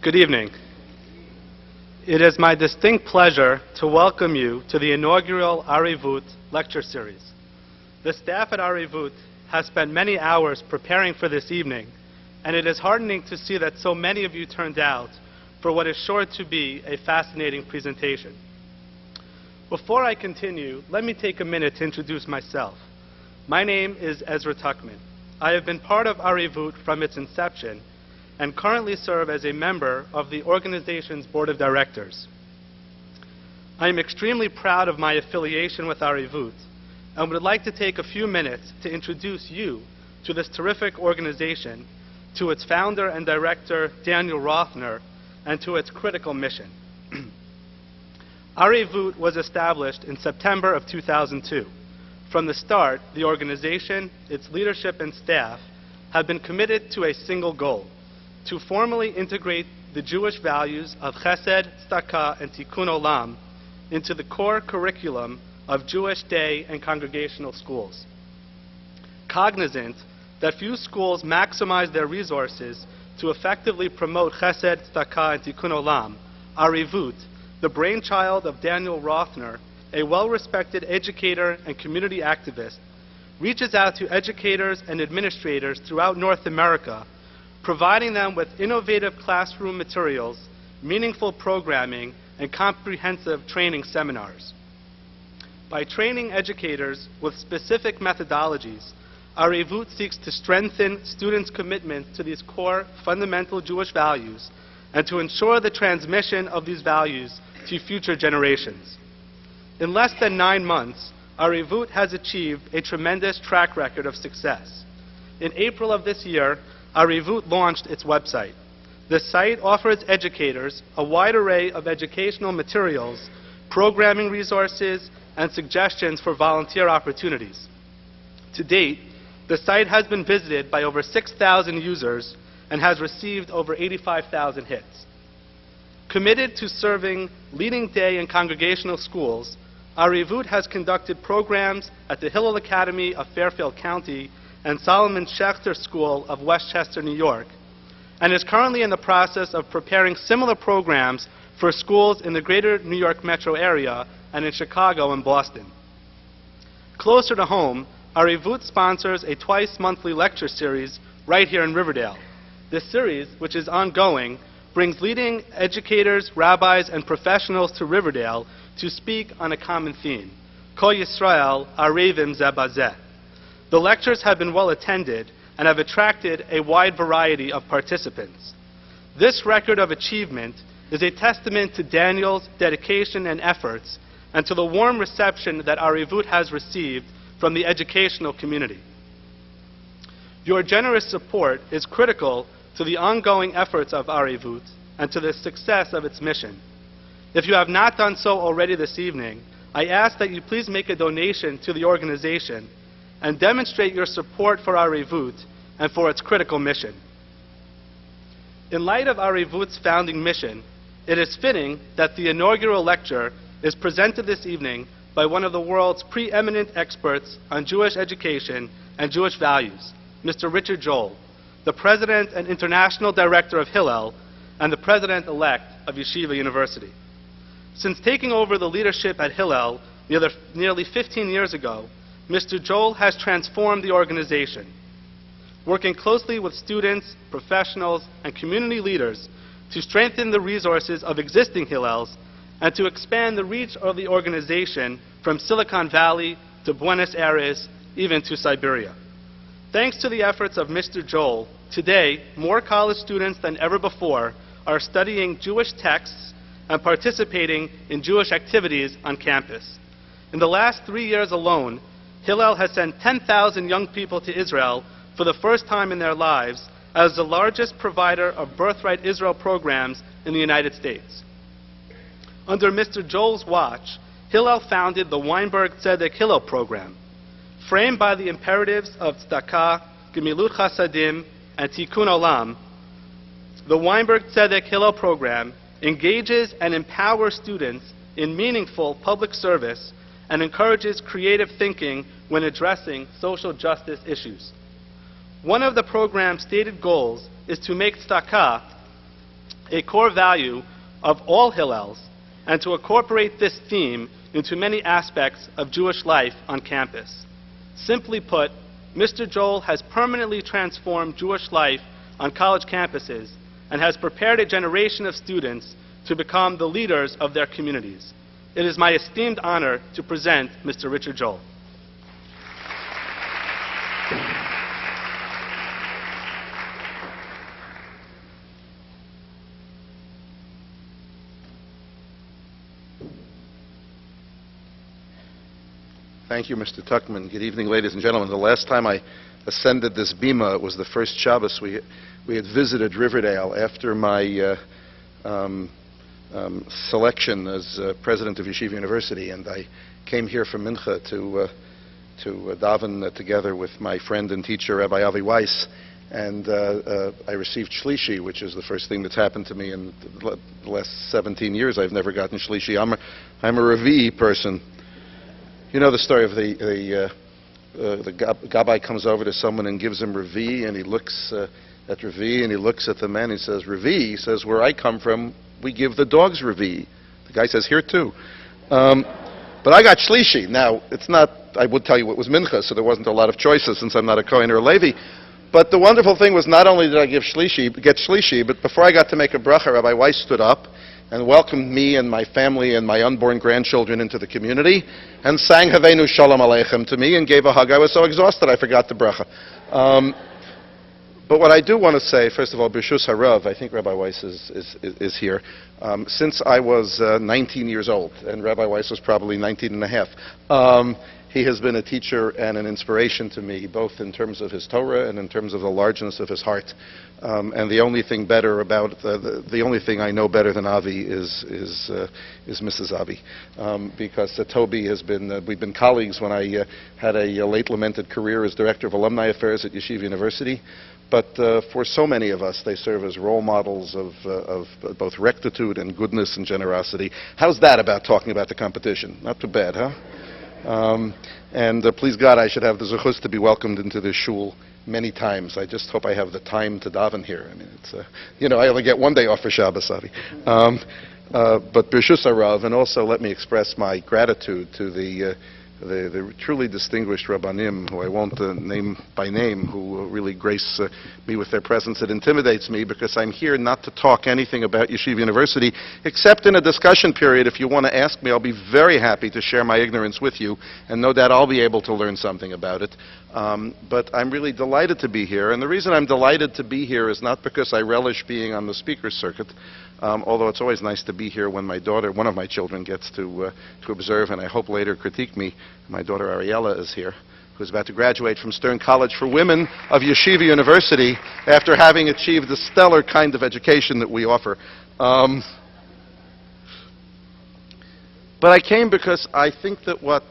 Good evening. It is my distinct pleasure to welcome you to the inaugural Areyvut lecture series. The staff at Areyvut has spent many hours preparing for this evening, and it is heartening to see that so many of you turned out for what is sure to be a fascinating presentation. Before I continue, let me take a minute to introduce myself. My name is Ezra Tuchman. I have been part of Areyvut from its inception and currently serve as a member of the organization's board of directors. I am extremely proud of my affiliation with Areyvut and would like to take a few minutes to introduce you to this terrific organization, to its founder and director, Daniel Rothner, and to its critical mission. Areyvut was established in September of 2002. From the start, the organization, its leadership and staff have been committed to a single goal: to formally integrate the Jewish values of Chesed, Tzedakah, and Tikkun Olam into the core curriculum of Jewish day and congregational schools. Cognizant that few schools maximize their resources to effectively promote Chesed, Tzedakah, and Tikkun Olam, Areyvut, the brainchild of Daniel Rothner, a well-respected educator and community activist, reaches out to educators and administrators throughout North America, providing them with innovative classroom materials, meaningful programming, and comprehensive training seminars. By training educators with specific methodologies, Areyvut seeks to strengthen students' commitment to these core fundamental Jewish values and to ensure the transmission of these values to future generations. In less than 9 months, Areyvut has achieved a tremendous track record of success. In April of this year, Areyvut launched its website. The site offers educators a wide array of educational materials, programming resources, and suggestions for volunteer opportunities. To date, the site has been visited by over 6,000 users and has received over 85,000 hits. Committed to serving leading day and congregational schools, Areyvut has conducted programs at the Hillel Academy of Fairfield County and Solomon Schechter School of Westchester, New York, and is currently in the process of preparing similar programs for schools in the greater New York metro area and in Chicago and Boston. Closer to home, Areyvut sponsors a twice-monthly lecture series right here in Riverdale. This series, which is ongoing, brings leading educators, rabbis, and professionals to Riverdale to speak on a common theme: Kol Yisrael Arevim Zeh Bazeh. The lectures have been well attended and have attracted a wide variety of participants. This record of achievement is a testament to Daniel's dedication and efforts and to the warm reception that Areyvut has received from the educational community. Your generous support is critical to the ongoing efforts of Areyvut and to the success of its mission. If you have not done so already this evening, I ask that you please make a donation to the organization and demonstrate your support for Areyvut and for its critical mission. In light of Areyvut's founding mission, it is fitting that the inaugural lecture is presented this evening by one of the world's preeminent experts on Jewish education and Jewish values, Mr. Richard Joel, the President and International Director of Hillel and the President-elect of Yeshiva University. Since taking over the leadership at Hillel nearly 15 years ago, Mr. Joel has transformed the organization, working closely with students, professionals, and community leaders to strengthen the resources of existing Hillels and to expand the reach of the organization from Silicon Valley to Buenos Aires, even to Siberia. Thanks to the efforts of Mr. Joel, today, more college students than ever before are studying Jewish texts and participating in Jewish activities on campus. In the last 3 years alone, Hillel has sent 10,000 young people to Israel for the first time in their lives as the largest provider of Birthright Israel programs in the United States. Under Mr. Joel's watch, Hillel founded the Weinberg Tzedek Hillel program. Framed by the imperatives of Tzedakah, Gemilut Chasadim, and Tikkun Olam, the Weinberg Tzedek Hillel program engages and empowers students in meaningful public service and encourages creative thinking when addressing social justice issues. One of the program's stated goals is to make tzedakah a core value of all Hillels, and to incorporate this theme into many aspects of Jewish life on campus. Simply put, Mr. Joel has permanently transformed Jewish life on college campuses and has prepared a generation of students to become the leaders of their communities. It is my esteemed honor to present Mr. Richard Joel. Thank you, Mr. Tuchman. Good evening, ladies and gentlemen. The last time I ascended this bima, it was the first Shabbos we had visited Riverdale after my selection as president of Yeshiva University, and I came here from Mincha to daven together with my friend and teacher, Rabbi Avi Weiss, and I received Shlishi, which is the first thing that's happened to me in the last 17 years. I've never gotten Shlishi. I'm a Revi person. You know the story of the Gabbai comes over to someone and gives him Revi, and he looks at Revi, and he looks at the man, and he says, Revi, he says, where I come from, we give the dogs Revi. The guy says, here too. But I got Shlishi. Now, it's not, I would tell you it was Mincha, so there wasn't a lot of choices since I'm not a Kohen or a Levi. But the wonderful thing was not only did I get Shlishi, but before I got to make a bracha, Rabbi Weiss stood up and welcomed me and my family and my unborn grandchildren into the community, and sang Haveinu Shalom Aleichem to me and gave a hug. I was so exhausted I forgot the bracha. But what I do want to say, first of all, B'Shus Harav, I think Rabbi Weiss is here. Since I was 19 years old, and Rabbi Weiss was probably 19 and a half, he has been a teacher and an inspiration to me, both in terms of his Torah and in terms of the largeness of his heart. And the only thing better about the only thing I know better than Avi is Mrs. Avi, because Toby has been we've been colleagues when I had a late lamented career as director of alumni affairs at Yeshiva University. But for so many of us, they serve as role models of both rectitude and goodness and generosity. How's that about talking about the competition? Not too bad, huh? And please God, I should have the zechus to be welcomed into this shul many times. I just hope I have the time to daven here. I mean, it's I only get one day off for Shabbos, Avi. But B'Shus Harav, and also let me express my gratitude to the truly distinguished Rabbanim, who I won't name by name, who really grace me with their presence. It intimidates me because I'm here not to talk anything about Yeshiva University, except in a discussion period. If you want to ask me, I'll be very happy to share my ignorance with you, and no doubt I'll be able to learn something about it. But I'm really delighted to be here, and the reason I'm delighted to be here is not because I relish being on the speaker's circuit, although it's always nice to be here when my daughter, one of my children, gets to observe, and I hope later critique me. My daughter Ariella is here, who's about to graduate from Stern College for Women of Yeshiva University after having achieved the stellar kind of education that we offer. But I came because I think that what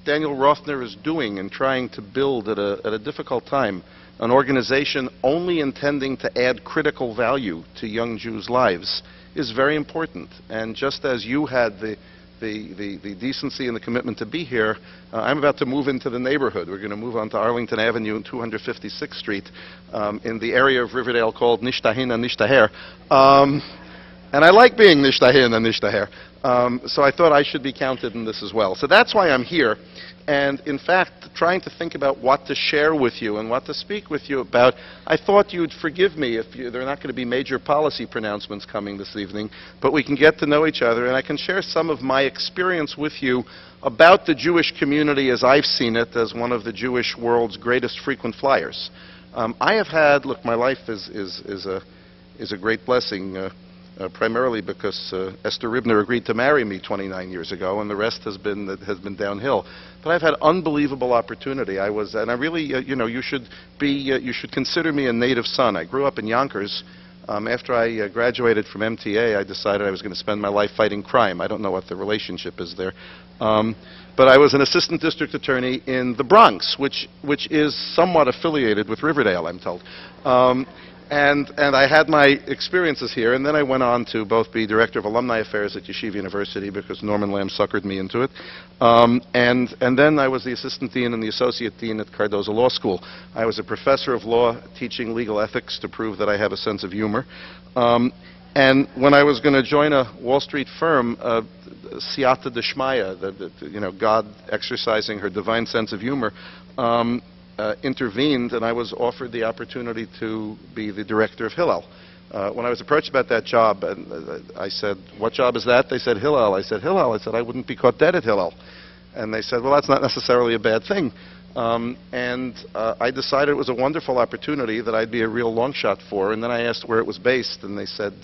Daniel Rothner is doing and trying to build at a difficult time, an organization only intending to add critical value to young Jews' lives, is very important. And just as you had the decency and the commitment to be here, I'm about to move into the neighborhood. We're going to move onto Arlington Avenue and 256th Street in the area of Riverdale called Nishtahin and Nishtaher. And I like being Nishtahin and Nishtaher. So I thought I should be counted in this as well. So that's why I'm here. And in fact, trying to think about what to share with you and what to speak with you about, I thought you'd forgive me if there are not going to be major policy pronouncements coming this evening, but we can get to know each other, and I can share some of my experience with you about the Jewish community as I've seen it as one of the Jewish world's greatest frequent flyers. I have had, look, my life is a great blessing, primarily because Esther Ribner agreed to marry me 29 years ago, and the rest has been downhill. But I've had unbelievable opportunity. And I really, you should consider me a native son. I grew up in Yonkers. After I graduated from MTA, I decided I was going to spend my life fighting crime. I don't know what the relationship is there. But I was an assistant district attorney in the Bronx, which is somewhat affiliated with Riverdale, I'm told. And I had my experiences here, and then I went on to both be Director of Alumni Affairs at Yeshiva University because Norman Lamb suckered me into it. And then I was the Assistant Dean and the Associate Dean at Cardozo Law School. I was a Professor of Law teaching legal ethics to prove that I have a sense of humor. And when I was going to join a Wall Street firm, Siyata Deshmaya, God exercising her divine sense of humor, intervened, and I was offered the opportunity to be the director of Hillel. When I was approached about that job, and I said, "What job is that?" They said, "Hillel." I said, "Hillel." I said, "I wouldn't be caught dead at Hillel." And they said, "Well, that's not necessarily a bad thing." I decided it was a wonderful opportunity that I'd be a real long shot for, and then I asked where it was based, and they said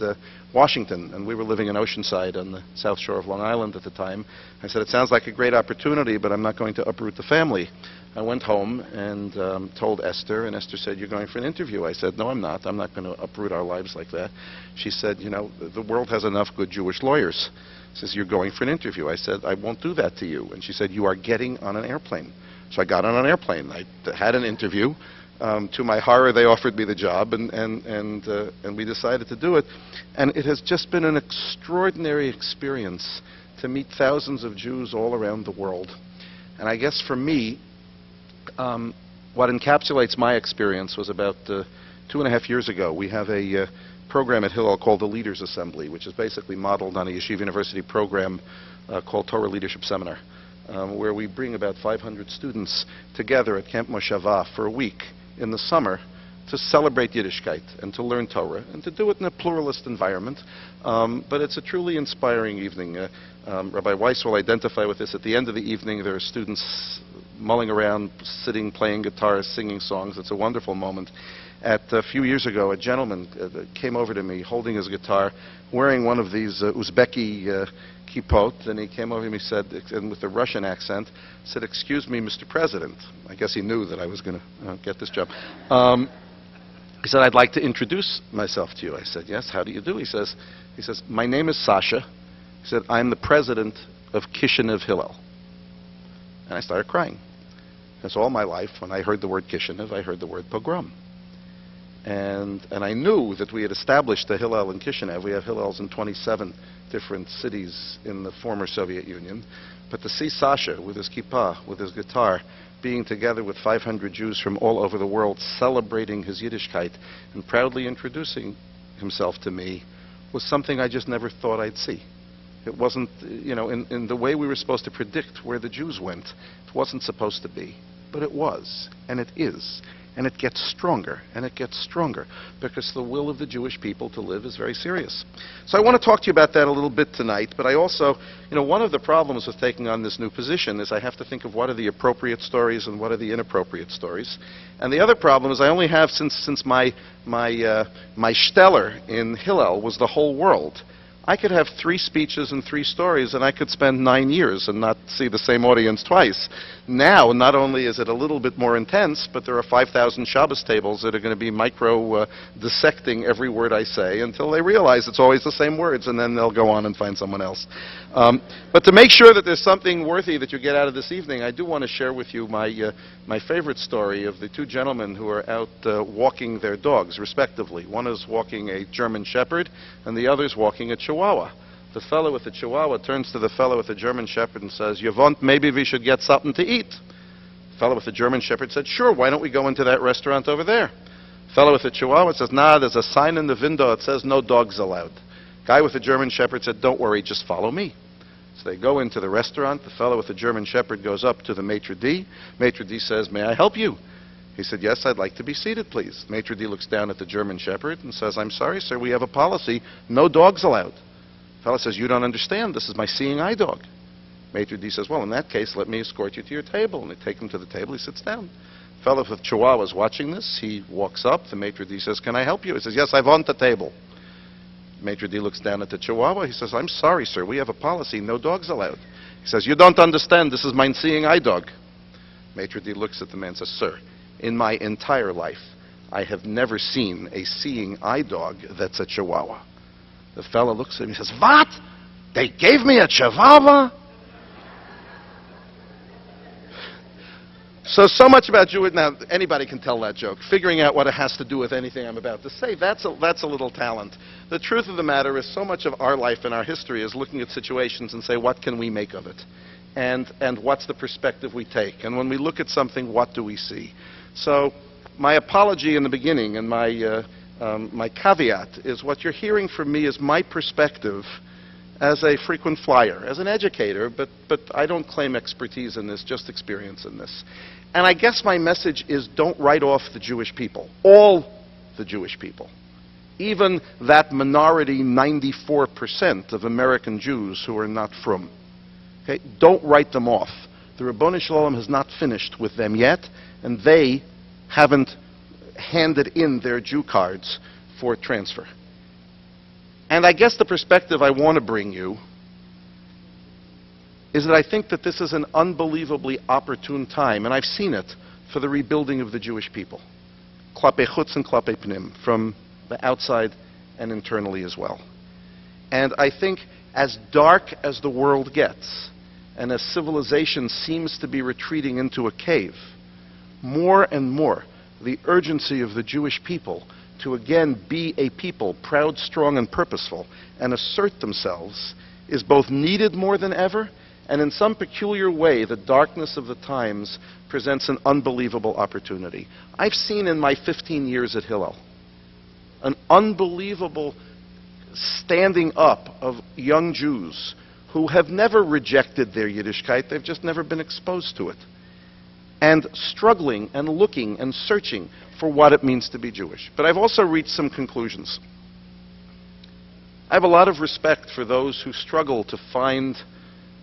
Washington, and we were living in Oceanside on the south shore of Long Island at the time. I said, "It sounds like a great opportunity, but I'm not going to uproot the family." I went home and told Esther, and Esther said, "You're going for an interview." I said, "No, I'm not. I'm not going to uproot our lives like that." She said, "The world has enough good Jewish lawyers." She says, "You're going for an interview." I said, "I won't do that to you." And she said, "You are getting on an airplane." So I got on an airplane. I had an interview. To my horror, they offered me the job, and we decided to do it. And it has just been an extraordinary experience to meet thousands of Jews all around the world. And I guess for me, what encapsulates my experience was about 2.5 years ago. We have a program at Hillel called the Leaders Assembly, which is basically modeled on a Yeshiva University program called Torah Leadership Seminar, where we bring about 500 students together at Camp Moshava for a week in the summer to celebrate Yiddishkeit and to learn Torah and to do it in a pluralist environment. But it's a truly inspiring evening. Rabbi Weiss will identify with this. At the end of the evening, there are students mulling around, sitting, playing guitars, singing songs. It's a wonderful moment. A few years ago, a gentleman came over to me holding his guitar, wearing one of these Uzbeki kippot, and he came over to me and with a Russian accent, said, "Excuse me, Mr. President." I guess he knew that I was going to get this job. He said, "I'd like to introduce myself to you." I said, "Yes, how do you do?" He says, "My name is Sasha." He said, "I'm the president of Kishinev Hillel." And I started crying. Because all my life, when I heard the word Kishinev, I heard the word pogrom. And I knew that we had established a Hillel in Kishinev. We have Hillels in 27 different cities in the former Soviet Union. But to see Sasha with his kippah, with his guitar, being together with 500 Jews from all over the world, celebrating his Yiddishkeit and proudly introducing himself to me, was something I just never thought I'd see. It wasn't, in the way we were supposed to predict where the Jews went, it wasn't supposed to be. But it was, and it is. And it gets stronger, and it gets stronger, because the will of the Jewish people to live is very serious. So I want to talk to you about that a little bit tonight, but I also, one of the problems with taking on this new position is I have to think of what are the appropriate stories and what are the inappropriate stories. And the other problem is I only have, since my stellar in Hillel was the whole world, I could have 3 speeches and 3 stories, and I could spend 9 years and not see the same audience twice. Now, not only is it a little bit more intense, but there are 5,000 Shabbos tables that are going to be dissecting every word I say until they realize it's always the same words, and then they'll go on and find someone else. But to make sure that there's something worthy that you get out of this evening, I do want to share with you my favorite story of the 2 gentlemen who are out walking their dogs, respectively. One is walking a German Shepherd, and the other is walking a Chihuahua. The fellow with the Chihuahua turns to the fellow with the German Shepherd and says, "You want, maybe we should get something to eat." The fellow with the German Shepherd said, "Sure, why don't we go into that restaurant over there?" The fellow with the Chihuahua says, "Nah, there's a sign in the window that says no dogs allowed." Guy with the German Shepherd said, "Don't worry, just follow me." So they go into the restaurant. The fellow with the German Shepherd goes up to the maitre d'. Maitre d' says, "May I help you?" He said, "Yes, I'd like to be seated, please." Maitre d' looks down at the German Shepherd and says, "I'm sorry, sir, we have a policy, no dogs allowed." The fellow says, "You don't understand. This is my seeing eye dog." Maitre d' says, "Well, in that case, let me escort you to your table." And they take him to the table. He sits down. The fellow with Chihuahua is watching this. He walks up. The maitre d' says, "Can I help you?" He says, "Yes, I want the table." Maitre d' looks down at the Chihuahua. He says, "I'm sorry, sir. We have a policy, no dogs allowed." He says, "You don't understand. This is my seeing eye dog." Maitre d' looks at the man and says, "Sir, in my entire life, I have never seen a seeing eye dog that's a Chihuahua." The fellow looks at him and says, "What? They gave me a Chihuahua?" So much about Jewish. Now, anybody can tell that joke. Figuring out what it has to do with anything I'm about to say, that's a little talent. The truth of the matter is so much of our life and our history is looking at situations and say, what can we make of it? And what's the perspective we take? And when we look at something, what do we see? So my apology in the beginning and my caveat is what you're hearing from me is my perspective as a frequent flyer, as an educator, but I don't claim expertise in this, just experience in this. And I guess my message is don't write off the Jewish people, all the Jewish people, even that minority 94% of American Jews who are not frum. Okay? Don't write them off. The Ribbon Shalom has not finished with them yet, and they haven't handed in their Jew cards for transfer. And I guess the perspective I want to bring you is that I think that this is an unbelievably opportune time, and I've seen it, for the rebuilding of the Jewish people. Klape chutz and klape pnim, from the outside and internally as well. And I think as dark as the world gets, and as civilization seems to be retreating into a cave, more and more the urgency of the Jewish people to again be a people, proud, strong, and purposeful, and assert themselves, is both needed more than ever, and in some peculiar way, the darkness of the times presents an unbelievable opportunity. I've seen in my 15 years at Hillel an unbelievable standing up of young Jews who have never rejected their Yiddishkeit, they've just never been exposed to it, and struggling and looking and searching for what it means to be Jewish. But I've also reached some conclusions. I have a lot of respect for those who struggle to find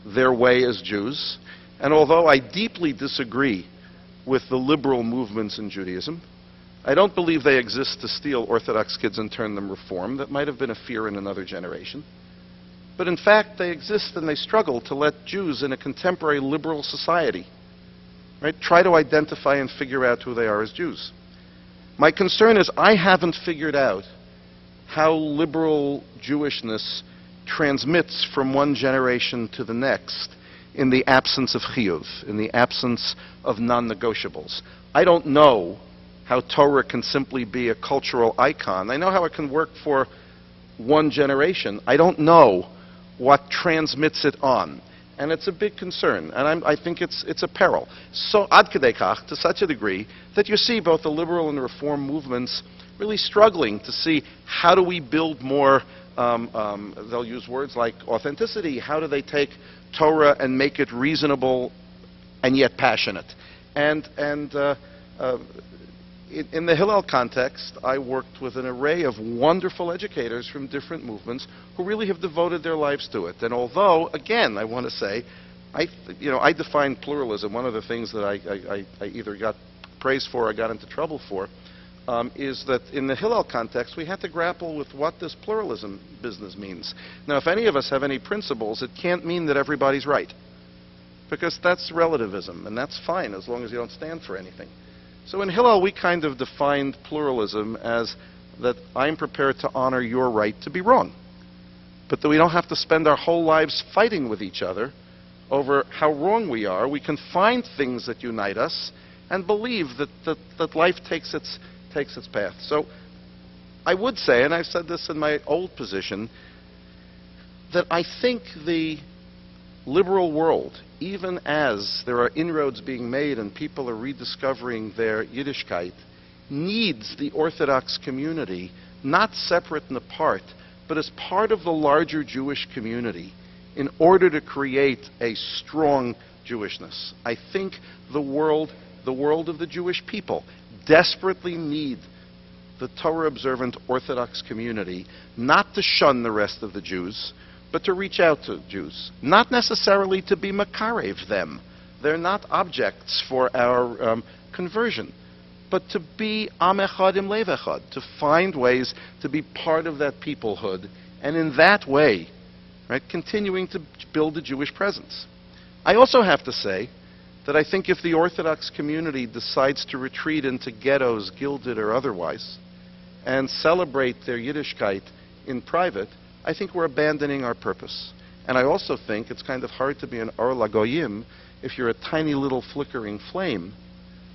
their way as Jews, and although I deeply disagree with the liberal movements in Judaism, I don't believe they exist to steal Orthodox kids and turn them Reform. That might have been a fear in another generation. But in fact, they exist and they struggle to let Jews in a contemporary liberal society, right, try to identify and figure out who they are as Jews. My concern is I haven't figured out how liberal Jewishness transmits from one generation to the next in the absence of chiyuv, in the absence of non-negotiables. I don't know how Torah can simply be a cultural icon. I know how it can work for one generation. I don't know what transmits it on. And it's a big concern, and I think it's a peril. So ad kedei kach, to such a degree, that you see both the liberal and the Reform movements really struggling to see how do we build more, they'll use words like authenticity, how do they take Torah and make it reasonable and yet passionate. In the Hillel context, I worked with an array of wonderful educators from different movements who really have devoted their lives to it. And although, again, I want to say, I define pluralism. One of the things that I either got praise for or I got into trouble for is that in the Hillel context, we had to grapple with what this pluralism business means. Now, if any of us have any principles, it can't mean that everybody's right, because that's relativism, and that's fine as long as you don't stand for anything. So in Hillel, we kind of defined pluralism as that I'm prepared to honor your right to be wrong, but that we don't have to spend our whole lives fighting with each other over how wrong we are. We can find things that unite us and believe that life takes its path. So I would say, and I've said this in my old position, that I think the liberal world, even as there are inroads being made and people are rediscovering their Yiddishkeit, needs the Orthodox community, not separate and apart, but as part of the larger Jewish community, in order to create a strong Jewishness. I think the world of the Jewish people desperately need the Torah-observant Orthodox community, not to shun the rest of the Jews, but to reach out to Jews, not necessarily to be makarev them. They're not objects for our conversion, but to be am echad im lev echad, to find ways to be part of that peoplehood, and in that way, right, continuing to build a Jewish presence. I also have to say that I think if the Orthodox community decides to retreat into ghettos, gilded or otherwise, and celebrate their Yiddishkeit in private, I think we're abandoning our purpose. And I also think it's kind of hard to be an Or LaGoyim if you're a tiny little flickering flame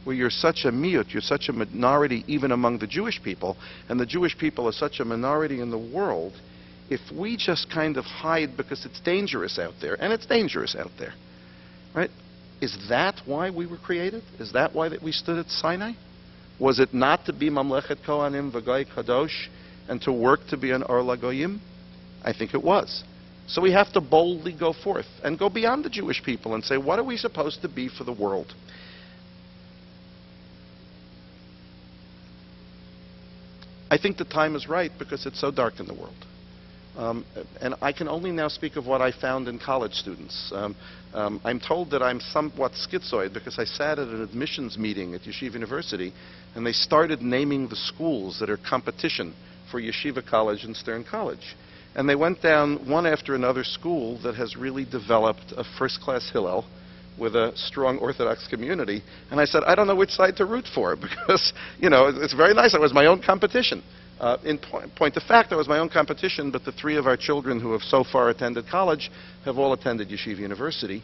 where you're such a miyut, you're such a minority even among the Jewish people, and the Jewish people are such a minority in the world, if we just kind of hide because it's dangerous out there, and it's dangerous out there, right? Is that why we were created? Is that why that we stood at Sinai? Was it not to be Mamlechet Kohanim V'Goy Kadosh and to work to be an Or LaGoyim? I think it was. So we have to boldly go forth and go beyond the Jewish people and say, what are we supposed to be for the world? I think the time is right because it's so dark in the world. And I can only now speak of what I found in college students. I'm told that I'm somewhat schizoid because I sat at an admissions meeting at Yeshiva University and they started naming the schools that are competition for Yeshiva College and Stern College. And they went down one after another school that has really developed a first-class Hillel with a strong Orthodox community. And I said, I don't know which side to root for because, you know, it's very nice. I was my own competition. In point of fact, I was my own competition, but the three of our children who have so far attended college have all attended Yeshiva University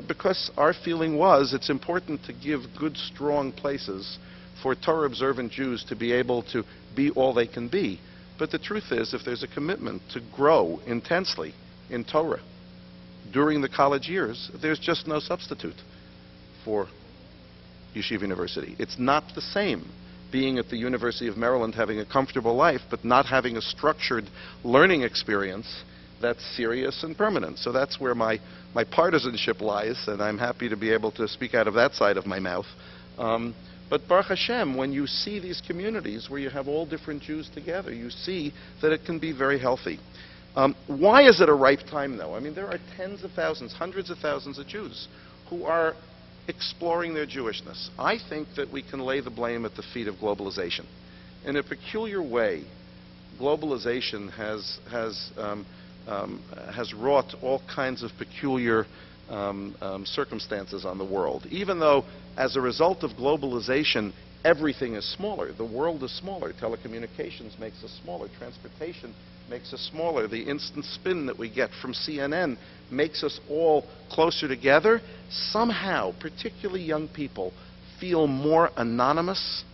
because our feeling was it's important to give good, strong places for Torah-observant Jews to be able to be all they can be. But the truth is, if there's a commitment to grow intensely in Torah during the college years, there's just no substitute for Yeshiva University. It's not the same being at the University of Maryland having a comfortable life, but not having a structured learning experience that's serious and permanent. So that's where my partisanship lies, and I'm happy to be able to speak out of that side of my mouth. But Baruch Hashem, when you see these communities where you have all different Jews together, you see that it can be very healthy. Why is it a ripe time, though? I mean, there are tens of thousands, hundreds of thousands of Jews who are exploring their Jewishness. I think that we can lay the blame at the feet of globalization. In a peculiar way, globalization has wrought all kinds of peculiar circumstances on the world. Even though, as a result of globalization, everything is smaller. The world is smaller. Telecommunications makes us smaller. Transportation makes us smaller. The instant spin that we get from CNN makes us all closer together. Somehow, particularly young people, feel more anonymous,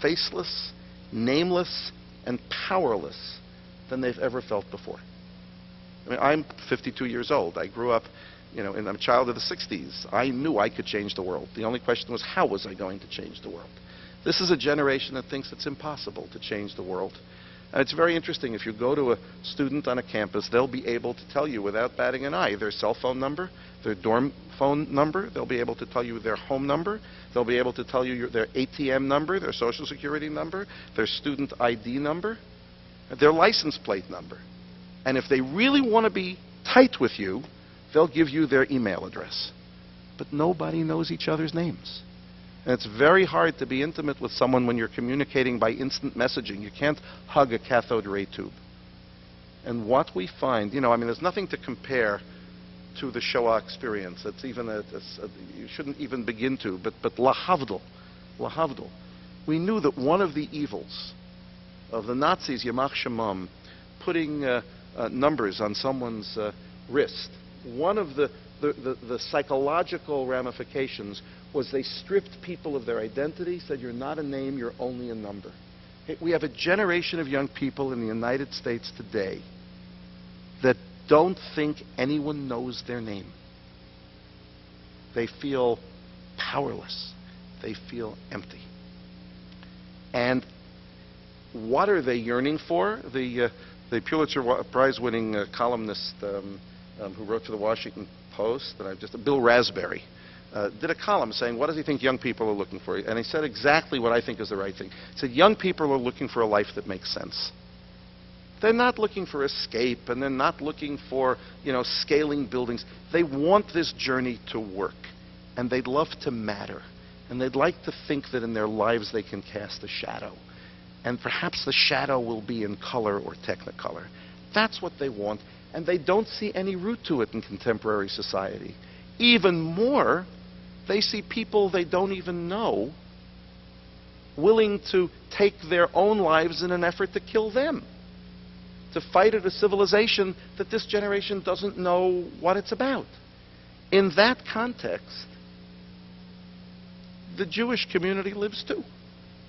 faceless, nameless, and powerless than they've ever felt before. I mean, I'm 52 years old. I grew up, you know, and I'm a child of the 60s. I knew I could change the world. The only question was, how was I going to change the world? This is a generation that thinks it's impossible to change the world. And it's very interesting. If you go to a student on a campus, they'll be able to tell you without batting an eye their cell phone number, their dorm phone number. They'll be able to tell you their home number. They'll be able to tell you their ATM number, their social security number, their student ID number, their license plate number. And if they really want to be tight with you, they'll give you their email address. But nobody knows each other's names. And it's very hard to be intimate with someone when you're communicating by instant messaging. You can't hug a cathode ray tube. And what we find, you know, I mean, there's nothing to compare to the Shoah experience. It's even you shouldn't even begin to, but lahavdil. We knew that one of the evils of the Nazis, Yamach Shemam, putting numbers on someone's wrist, one of the psychological ramifications was they stripped people of their identity, said you're not a name, you're only a number. We have a generation of young people in the United States today that don't think anyone knows their name. They feel powerless. They feel empty. And what are they yearning for? The Pulitzer Prize-winning columnist who wrote for the Washington Post, Bill Raspberry, did a column saying, what does he think young people are looking for? And he said exactly what I think is the right thing. He said, young people are looking for a life that makes sense. They're not looking for escape, and they're not looking for, you know, scaling buildings. They want this journey to work, and they'd love to matter, and they'd like to think that in their lives they can cast a shadow. And perhaps the shadow will be in color or technicolor. That's what they want, and they don't see any root to it in contemporary society. Even more, they see people they don't even know willing to take their own lives in an effort to kill them, to fight at a civilization that this generation doesn't know what it's about. In that context, the Jewish community lives too.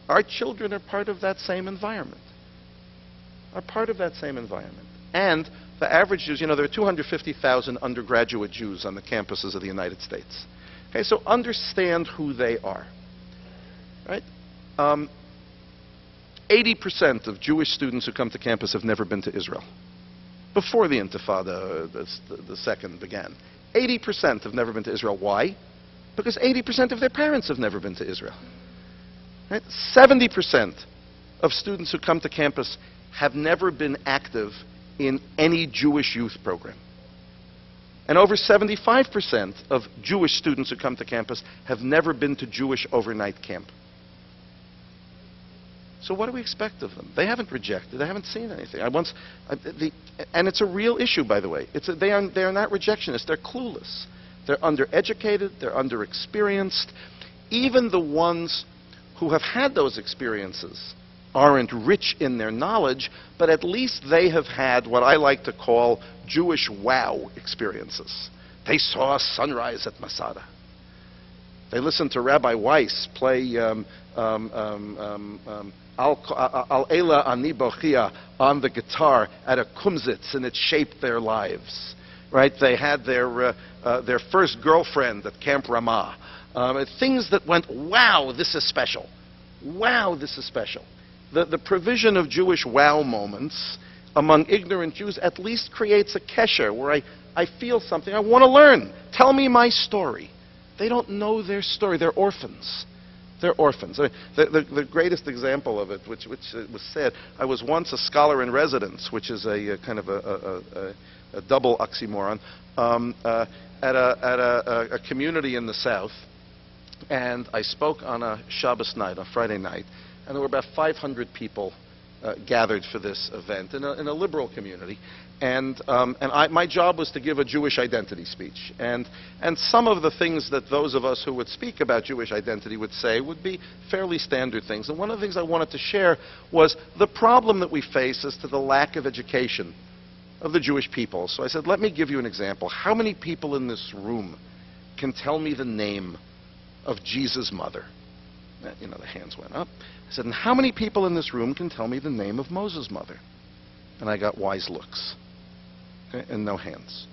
Our children are part of that same environment. Are part of that same environment. And the average Jews, there are 250,000 undergraduate Jews on the campuses of the United States. Okay, so understand who they are. Right? 80% of Jewish students who come to campus have never been to Israel. Before the Intifada, the second began. 80% have never been to Israel. Why? Because 80% of their parents have never been to Israel. Right? 70% of students who come to campus have never been active in any Jewish youth program. And over 75% of Jewish students who come to campus have never been to Jewish overnight camp. So what do we expect of them? They haven't rejected. They haven't seen anything. And it's a real issue, by the way. They are not rejectionists. They're clueless. They're undereducated. They're underexperienced. Even the ones who have had those experiences aren't rich in their knowledge, but at least they have had what I like to call Jewish wow experiences. They saw a sunrise at Masada. They listened to Rabbi Weiss play Al-Ela Ani Bochia on the guitar at a kumsitz, and it shaped their lives. Right? They had their first girlfriend at Camp Ramah. Things that went, wow, this is special. Wow, this is special. The provision of Jewish wow moments among ignorant Jews at least creates a kesher where I feel something. I want to learn. Tell me my story. They don't know their story. They're orphans. They're orphans. The greatest example of it, which was said, I was once a scholar in residence, which is a kind of a double oxymoron, at a community in the South, and I spoke on a Shabbos night, on Friday night, and there were about 500 people gathered for this event in a liberal community. And my job was to give a Jewish identity speech. And some of the things that those of us who would speak about Jewish identity would say would be fairly standard things. And one of the things I wanted to share was the problem that we face as to the lack of education of the Jewish people. So I said, let me give you an example. How many people in this room can tell me the name of Jesus' mother? The hands went up. I said, and how many people in this room can tell me the name of Moses' mother? And I got wise looks. Okay, and no hands.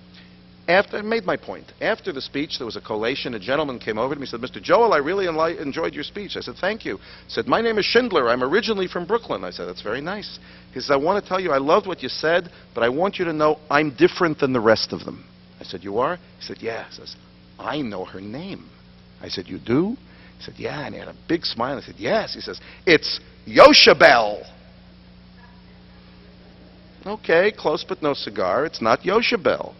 I made my point. After the speech, there was a collation. A gentleman came over to me and said, Mr. Joel, I really enjoyed your speech. I said, thank you. He said, my name is Schindler. I'm originally from Brooklyn. I said, that's very nice. He said, I want to tell you, I loved what you said, but I want you to know I'm different than the rest of them. I said, you are? He said, yeah. He says, I know her name. I said, you do? He said, yeah. And he had a big smile. I said, yes. He says, it's Yoshabel. Okay, close but no cigar. It's not Yoshabel.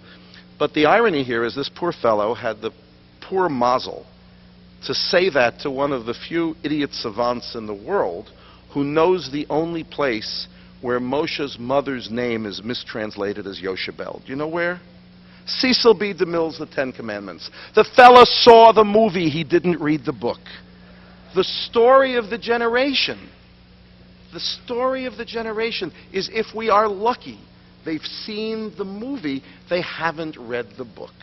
But the irony here is this poor fellow had the poor mazel to say that to one of the few idiot savants in the world who knows the only place where Moshe's mother's name is mistranslated as Yoshabel. Do you know where? Cecil B. DeMille's The Ten Commandments. The fellow saw the movie. He didn't read the book. The story of the generation. The story of the generation is, if we are lucky, they've seen the movie, they haven't read the book.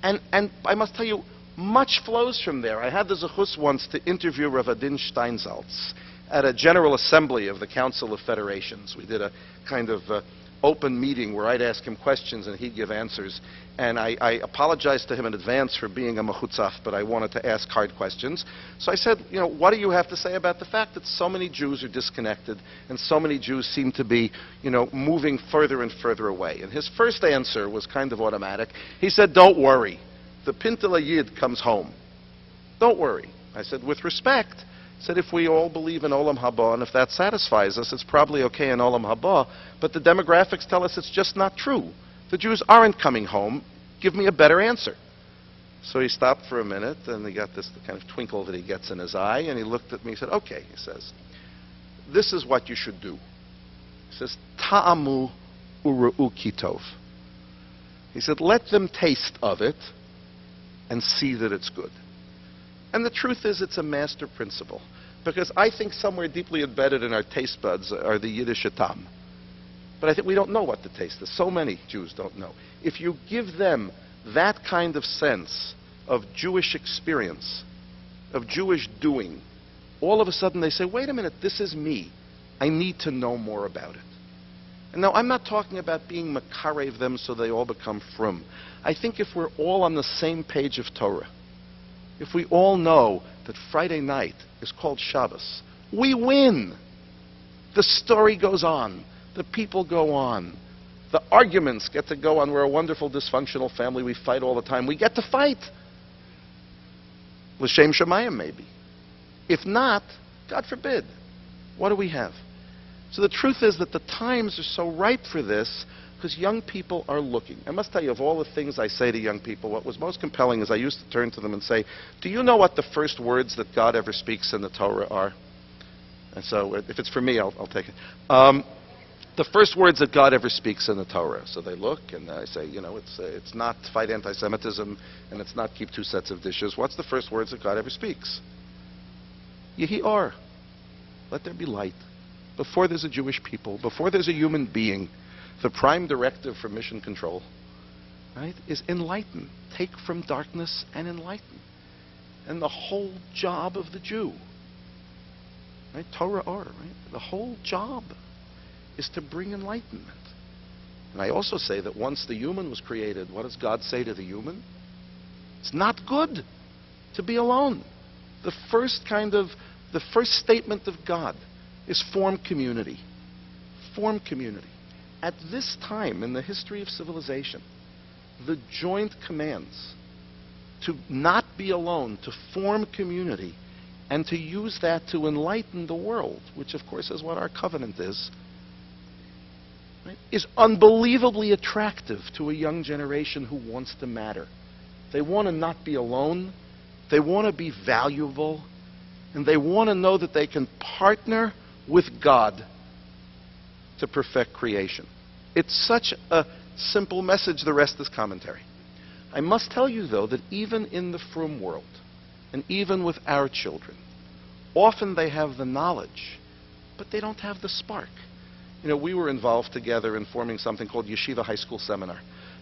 And I must tell you, much flows from there. I had the zechus once to interview Rav Adin Steinsaltz at a General Assembly of the Council of Federations. We did a kind of open meeting where I'd ask him questions and he'd give answers. And I apologized to him in advance for being a mechutzaf, but I wanted to ask hard questions. So I said, what do you have to say about the fact that so many Jews are disconnected and so many Jews seem to be, moving further and further away? And his first answer was kind of automatic. He said, don't worry. The Pintele Yid comes home. Don't worry. I said, with respect, said if we all believe in Olam Haba, and if that satisfies us, it's probably okay in Olam Haba, but the demographics tell us it's just not true. The Jews aren't coming home. Give me a better answer. So he stopped for a minute, and he got this kind of twinkle that he gets in his eye, and he looked at me and said, okay, he says, this is what you should do. He says, ta'amu uru'u kitov. He said, let them taste of it and see that it's good. And the truth is, it's a master principle. Because I think somewhere deeply embedded in our taste buds are the Yiddish tam. But I think we don't know what the taste is. So many Jews don't know. If you give them that kind of sense of Jewish experience, of Jewish doing, all of a sudden they say, wait a minute, this is me. I need to know more about it. And now, I'm not talking about being makarev them so they all become frum. I think if we're all on the same page of Torah, if we all know that Friday night is called Shabbos, we win. The story goes on. The people go on. The arguments get to go on. We're a wonderful dysfunctional family. We fight all the time. We get to fight. L'shem Shemayim, maybe. If not, God forbid, what do we have? So the truth is that the times are so ripe for this because young people are looking. I must tell you, of all the things I say to young people, what was most compelling is I used to turn to them and say, do you know what the first words that God ever speaks in the Torah are? And so if it's for me, I'll take it. The first words that God ever speaks in the Torah. So they look and I say, you know, it's not fight anti-Semitism and it's not keep two sets of dishes. What's the first words that God ever speaks? Yehi or. Let there be light. Before there's a Jewish people, before there's a human being, the prime directive for mission control, right, is enlighten. Take from darkness and enlighten. And the whole job of the Jew, right, Torah or, right, the whole job is to bring enlightenment. And I also say that once the human was created, what does God say to the human? It's not good to be alone. The first statement of God is form community. Form community. At this time in the history of civilization, the joint commands to not be alone, to form community, and to use that to enlighten the world, which of course is what our covenant is, right, is unbelievably attractive to a young generation who wants to matter. They want to not be alone, they want to be valuable, and they want to know that they can partner with God to perfect creation. It's such a simple message, the rest is commentary. I must tell you, though, that even in the frum world, and even with our children, often they have the knowledge, but they don't have the spark. You know, we were involved together in forming something called Yeshiva High School Seminar,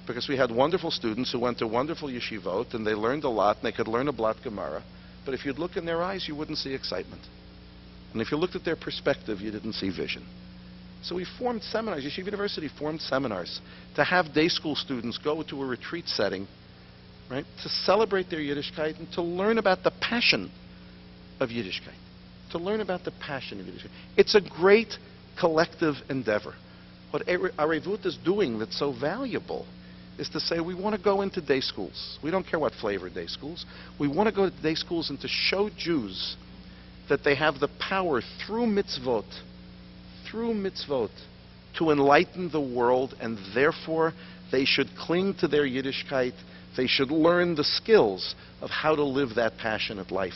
because we had wonderful students who went to wonderful yeshivot, and they learned a lot, and they could learn a blat Gemara, but if you'd look in their eyes, you wouldn't see excitement. And if you looked at their perspective, you didn't see vision. So we formed seminars. Yeshiva University formed seminars to have day school students go to a retreat setting, right, to celebrate their Yiddishkeit and to learn about the passion of Yiddishkeit. To learn about the passion of Yiddishkeit. It's a great collective endeavor. What Areyvut is doing that's so valuable is to say we want to go into day schools. We don't care what flavor day schools. We want to go to day schools and to show Jews that they have the power through mitzvot, to enlighten the world, and therefore they should cling to their Yiddishkeit. They should learn the skills of how to live that passionate life,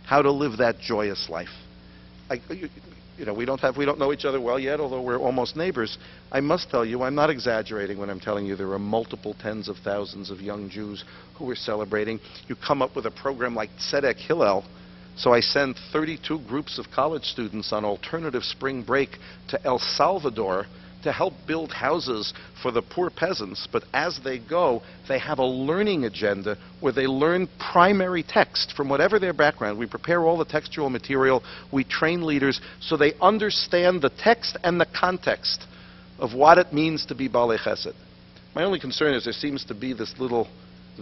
how to live that joyous life. You know, we don't know each other well yet, although we're almost neighbors. I must tell you, I'm not exaggerating when I'm telling you there are multiple tens of thousands of young Jews who are celebrating. You come up with a program like Tzedek Hillel. So I send 32 groups of college students on alternative spring break to El Salvador to help build houses for the poor peasants. But as they go, they have a learning agenda where they learn primary text from whatever their background. We prepare all the textual material. We train leaders so they understand the text and the context of what it means to be Balei Chesed. My only concern is there seems to be this little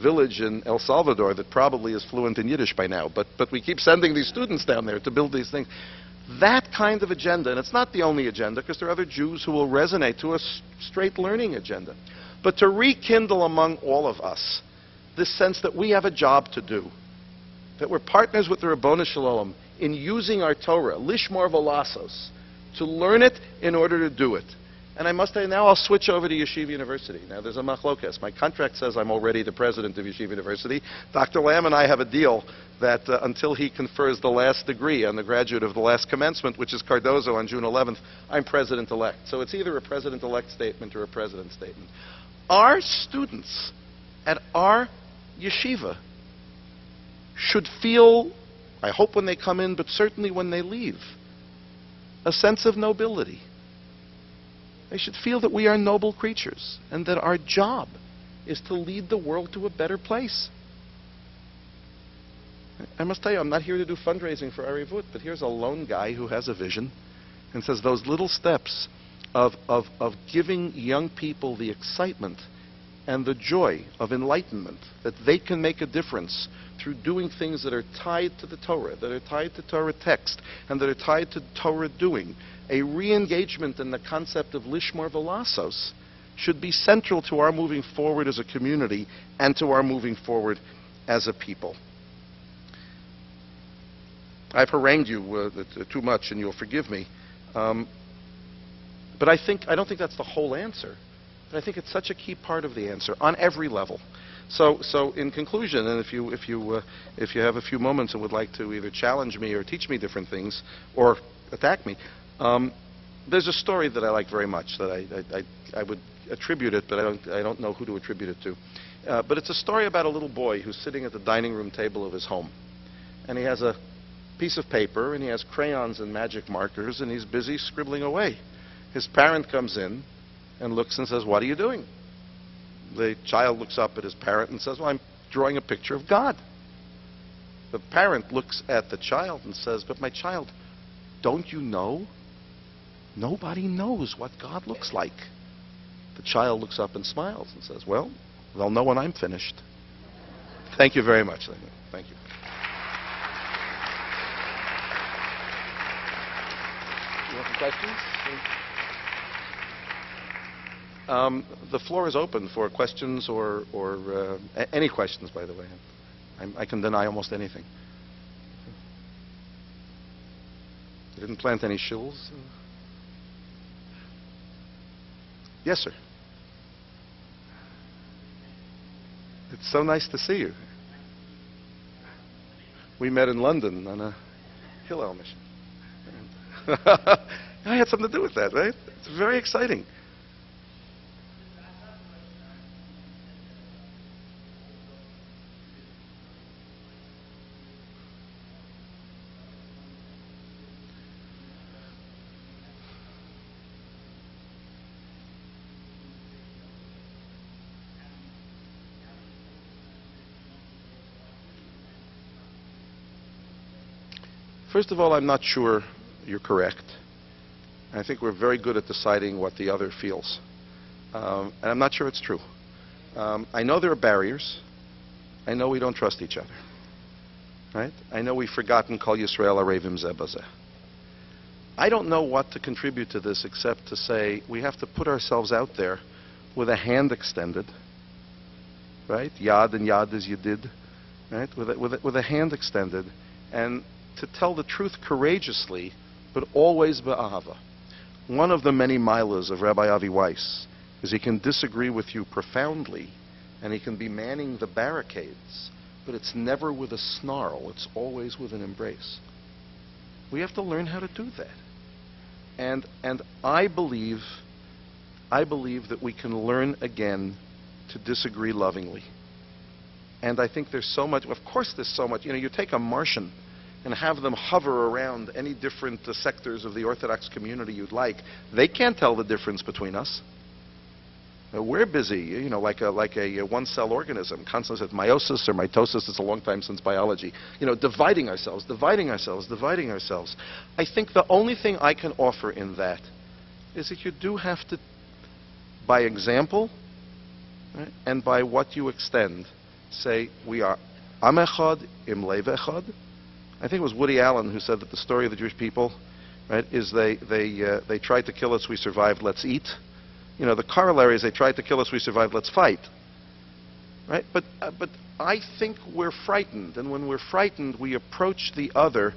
village in El Salvador that probably is fluent in Yiddish by now, but we keep sending these students down there to build these things. That kind of agenda, and it's not the only agenda, because there are other Jews who will resonate to a straight learning agenda, but to rekindle among all of us this sense that we have a job to do, that we're partners with the Rabboni Shalom in using our Torah, lishmor v'lasos, to learn it in order to do it. And I must say, now I'll switch over to Yeshiva University. Now there's a machlokes. My contract says I'm already the president of Yeshiva University. Dr. Lamb and I have a deal that until he confers the last degree on the graduate of the last commencement, which is Cardozo on June 11th, I'm president-elect. So it's either a president-elect statement or a president statement. Our students at our yeshiva should feel, I hope when they come in, but certainly when they leave, a sense of nobility. They should feel that we are noble creatures and that our job is to lead the world to a better place. I must tell you, I'm not here to do fundraising for Areyvut, but here's a lone guy who has a vision and says those little steps of giving young people the excitement and the joy of enlightenment, that they can make a difference through doing things that are tied to the Torah, that are tied to Torah text, and that are tied to Torah doing. A re-engagement in the concept of lishmor velasos should be central to our moving forward as a community and to our moving forward as a people. I've harangued you too much, and you'll forgive me. But I don't think that's the whole answer. But I think it's such a key part of the answer on every level. So in conclusion, and if you have a few moments and would like to either challenge me or teach me different things or attack me, there's a story that I like very much that I would attribute it, but I don't know who to attribute it to. But it's a story about a little boy who's sitting at the dining room table of his home, and he has a piece of paper and he has crayons and magic markers and he's busy scribbling away. His parent comes in and looks and says, "What are you doing?" The child looks up at his parent and says, "Well, I'm drawing a picture of God." The parent looks at the child and says, "But my child, don't you know? Nobody knows what God looks like." The child looks up and smiles and says, "Well, they'll know when I'm finished." Thank you very much. Thank you. You want some questions? The floor is open for questions or any questions, by the way. I can deny almost anything. You didn't plant any shills? Yes, sir. It's so nice to see you. We met in London on a Hillel mission. I had something to do with that, right? It's very exciting. First of all, I'm not sure you're correct. I think we're very good at deciding what the other feels. And I'm not sure it's true. I know there are barriers. I know we don't trust each other. Right? I know we've forgotten Kol Yisrael Arevim Zeh Bazeh. I don't know what to contribute to this except to say we have to put ourselves out there with a hand extended. Right? Yad and Yad as you did. Right? With a hand extended. And to tell the truth courageously, but always ba'ahava. One of the many milas of Rabbi Avi Weiss is he can disagree with you profoundly, and he can be manning the barricades, but it's never with a snarl. It's always with an embrace. We have to learn how to do that. And I believe that we can learn again to disagree lovingly. And I think there's so much, of course there's so much. You know, you take a Martian and have them hover around any different sectors of the Orthodox community you'd like. They can't tell the difference between us. We're busy, you know, like a one-cell organism. Constance said meiosis or mitosis. It's a long time since biology. You know, dividing ourselves. I think the only thing I can offer in that is that you do have to, by example, right, and by what you extend, say we are am echad im lev echad. I think it was Woody Allen who said that the story of the Jewish people, right, is they tried to kill us, we survived, let's eat. You know, the corollary is they tried to kill us, we survived, let's fight. Right? But I think we're frightened, and when we're frightened, we approach the other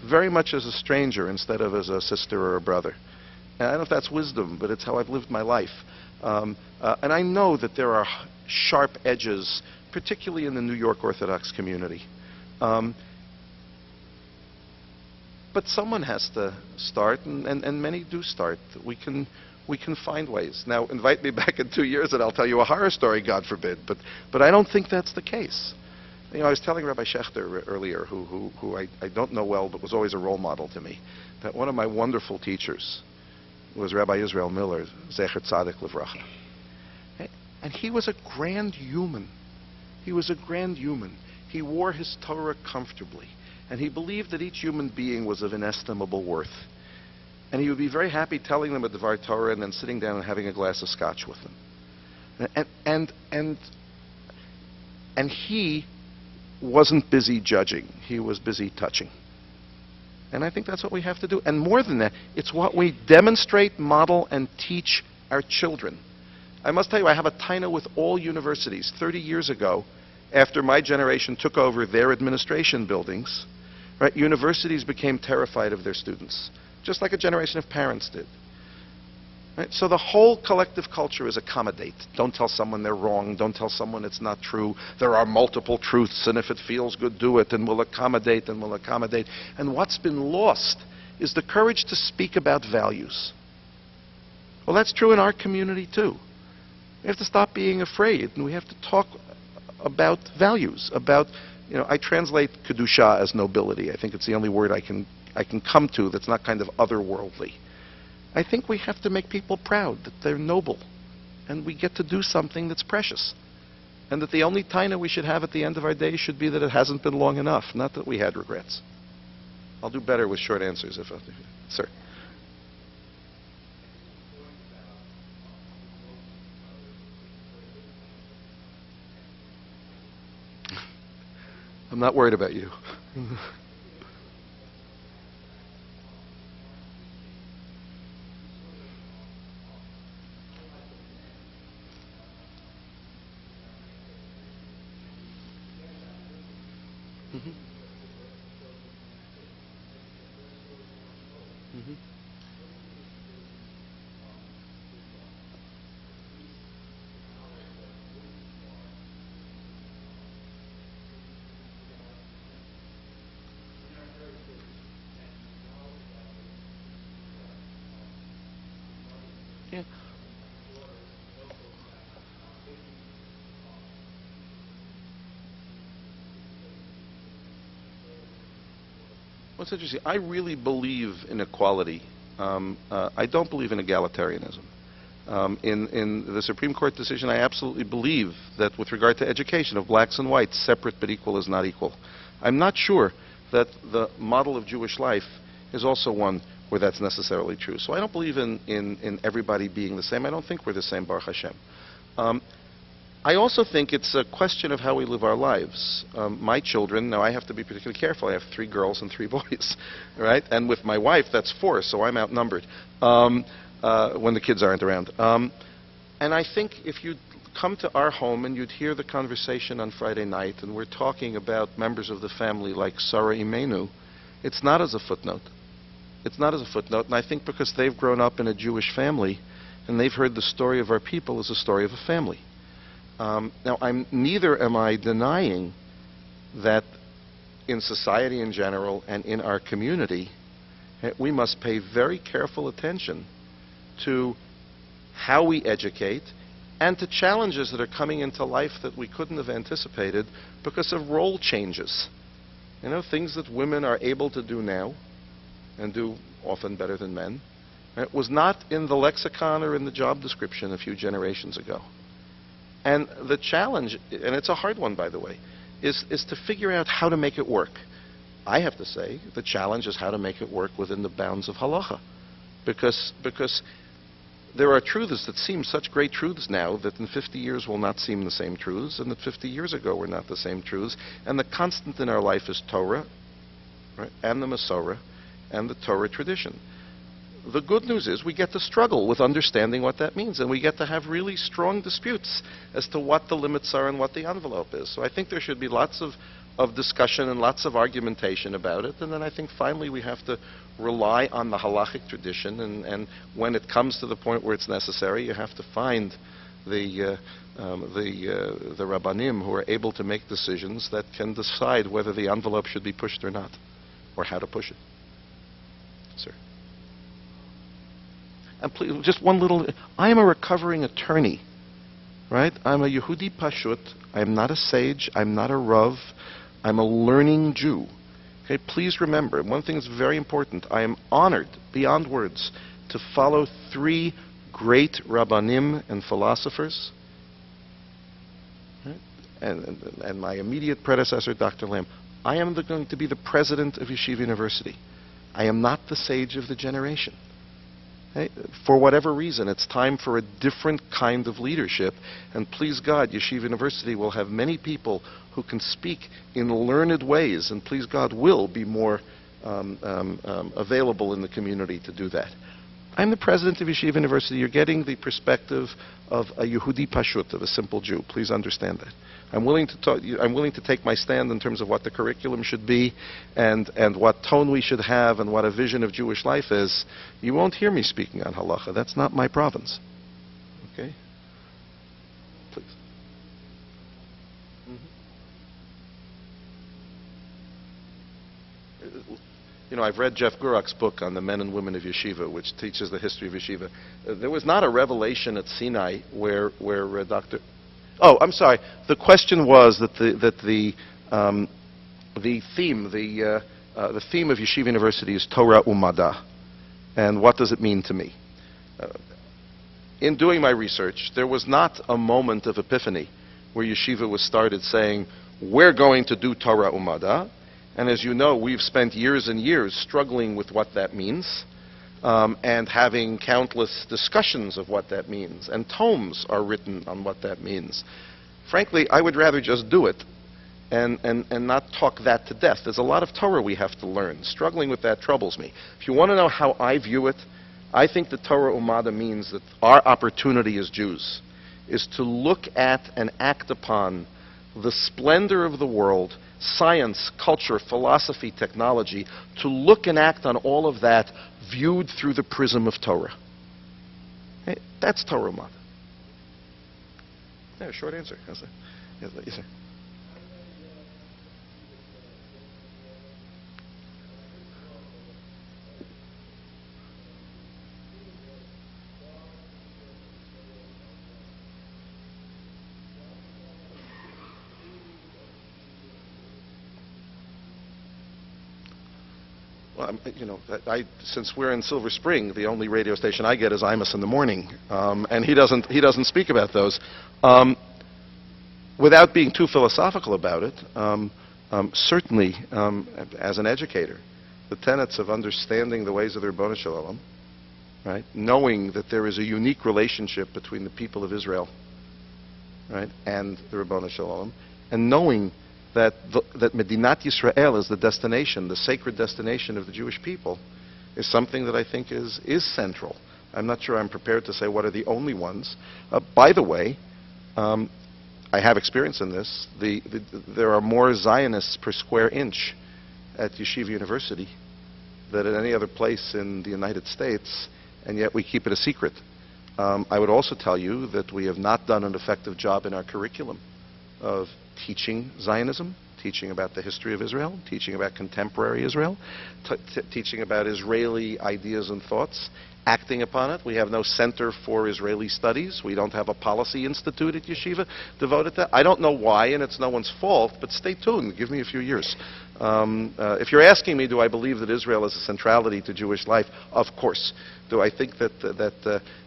very much as a stranger instead of as a sister or a brother. And I don't know if that's wisdom, but it's how I've lived my life. And I know that there are sharp edges, particularly in the New York Orthodox community. But someone has to start, and many do start. We can find ways. Now, invite me back in 2 years and I'll tell you a horror story, God forbid. But I don't think that's the case. You know, I was telling Rabbi Schechter earlier, who I don't know well, but was always a role model to me, that one of my wonderful teachers was Rabbi Israel Miller, Zecher Tzaddik Livracha. And he was a grand human. He was a grand human. He wore his Torah comfortably, and he believed that each human being was of inestimable worth. And he would be very happy telling them a Devar Torah and then sitting down and having a glass of scotch with them. And he wasn't busy judging. He was busy touching. And I think that's what we have to do. And more than that, it's what we demonstrate, model, and teach our children. I must tell you, I have a taina with all universities. 30 years ago, after my generation took over their administration buildings, right, universities became terrified of their students, just like a generation of parents did. Right? So the whole collective culture is accommodate. Don't tell someone they're wrong. Don't tell someone it's not true. There are multiple truths, and if it feels good, do it, and we'll accommodate, and we'll accommodate. And what's been lost is the courage to speak about values. Well, that's true in our community, too. We have to stop being afraid, and we have to talk about values, about, I translate kedusha as nobility. I think it's the only word I can come to that's not kind of otherworldly. I think we have to make people proud that they're noble, and we get to do something that's precious, and that the only taina we should have at the end of our day should be that it hasn't been long enough, not that we had regrets. I'll do better with short answers sir. I'm not worried about you. Mm-hmm. Mm-hmm. Yeah. What's interesting, I really believe in equality. I don't believe in egalitarianism. In the Supreme Court decision, I absolutely believe that with regard to education of blacks and whites, separate but equal is not equal. I'm not sure that the model of Jewish life is also one where that's necessarily true. So I don't believe in everybody being the same. I don't think we're the same, Baruch Hashem. I also think it's a question of how we live our lives. My children, now I have to be particularly careful. I have 3 girls and 3 boys, right? And with my wife, that's 4, so I'm outnumbered when the kids aren't around. And I think if you'd come to our home and you'd hear the conversation on Friday night, and we're talking about members of the family like Sarah Imenu, it's not as a footnote. It's not as a footnote, and I think because they've grown up in a Jewish family, and they've heard the story of our people as a story of a family. Now, neither am I denying that in society in general and in our community, we must pay very careful attention to how we educate and to challenges that are coming into life that we couldn't have anticipated because of role changes. Things that women are able to do now and do often better than men, right, was not in the lexicon or in the job description a few generations ago. And the challenge, and it's a hard one, by the way, is to figure out how to make it work. I have to say, the challenge is how to make it work within the bounds of halacha. Because there are truths that seem such great truths now that in 50 years will not seem the same truths, and that 50 years ago were not the same truths. And the constant in our life is Torah, right, and the Masorah, and the Torah tradition. The good news is we get to struggle with understanding what that means, and we get to have really strong disputes as to what the limits are and what the envelope is. So I think there should be lots of discussion and lots of argumentation about it, and then I think finally we have to rely on the halachic tradition, and when it comes to the point where it's necessary, you have to find the Rabbanim who are able to make decisions that can decide whether the envelope should be pushed or not, or how to push it. Sir. And please, just one little, I am a recovering attorney, right? I'm a Yehudi Pashut. I'm not a sage. I'm not a Rav. I'm a learning Jew. Okay, please remember, one thing is very important. I am honored, beyond words, to follow 3 great Rabbanim and philosophers. Right? and my immediate predecessor, Dr. Lamb, I am going to be the president of Yeshiva University. I am not the sage of the generation. Okay? For whatever reason, it's time for a different kind of leadership, and please God, Yeshiva University will have many people who can speak in learned ways, and please God will be more available in the community to do that. I'm the president of Yeshiva University. You're getting the perspective of a Yehudi Pashut, of a simple Jew. Please understand that. I'm willing to take my stand in terms of what the curriculum should be and what tone we should have and what a vision of Jewish life is. You won't hear me speaking on halacha. That's not my province. Okay? Please. You know, I've read Jeff Gurok's book on the men and women of Yeshiva, which teaches the history of Yeshiva. There was not a revelation at Sinai where Dr. Oh, I'm sorry. The question was that the theme of Yeshiva University is Torah Umada, and what does it mean to me? In doing my research, there was not a moment of epiphany where Yeshiva was started saying, we're going to do Torah Umada. And as you know, we've spent years and years struggling with what that means and having countless discussions of what that means. And tomes are written on what that means. Frankly, I would rather just do it and not talk that to death. There's a lot of Torah we have to learn. Struggling with that troubles me. If you want to know how I view it, I think the Torah Umada means that our opportunity as Jews is to look at and act upon the splendor of the world, science, culture, philosophy, technology, to look and act on all of that viewed through the prism of Torah. Okay? That's Torah Umada. Yeah, short answer. Yes, sir. Well, you know, since we're in Silver Spring, the only radio station I get is Imus in the morning, and he doesn't speak about those. Without being too philosophical about it, certainly, as an educator, the tenets of understanding the ways of the Ribono Shel Olam, right, knowing that there is a unique relationship between the people of Israel, right, and the Ribono Shel Olam, and knowing that Medinat Yisrael is the destination, the sacred destination of the Jewish people, is something that I think is central. I'm not sure I'm prepared to say what are the only ones. By the way, I have experience in this. There are more Zionists per square inch at Yeshiva University than at any other place in the United States, and yet we keep it a secret. I would also tell you that we have not done an effective job in our curriculum of teaching Zionism, teaching about the history of Israel, teaching about contemporary Israel, teaching about Israeli ideas and thoughts, acting upon it. We have no Center for Israeli Studies. We don't have a policy institute at Yeshiva devoted to that. I don't know why, and it's no one's fault, but stay tuned. Give me a few years. If you're asking me, do I believe that Israel is a centrality to Jewish life? Of course. Do I think that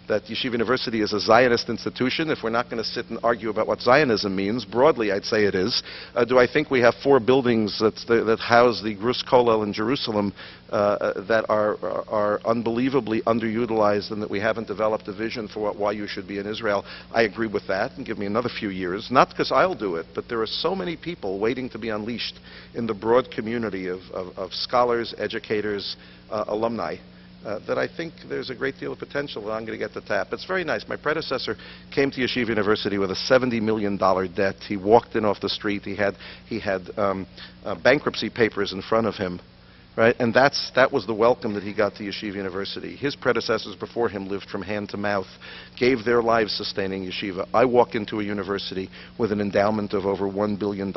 Yeshiva University is a Zionist institution? If we're not going to sit and argue about what Zionism means, broadly I'd say it is. Do I think we have 4 buildings that house the Grus Kollel in Jerusalem that are unbelievably underutilized and that we haven't developed a vision for why you should be in Israel? I agree with that, and give me another few years. Not because I'll do it, but there are so many people waiting to be unleashed in the broad community of scholars, educators, alumni, that I think there's a great deal of potential that I'm going to get to tap. It's very nice. My predecessor came to Yeshiva University with a $70 million debt. He walked in off the street. He had bankruptcy papers in front of him, right? And that was the welcome that he got to Yeshiva University. His predecessors before him lived from hand to mouth, gave their lives sustaining Yeshiva. I walk into a university with an endowment of over $1 billion,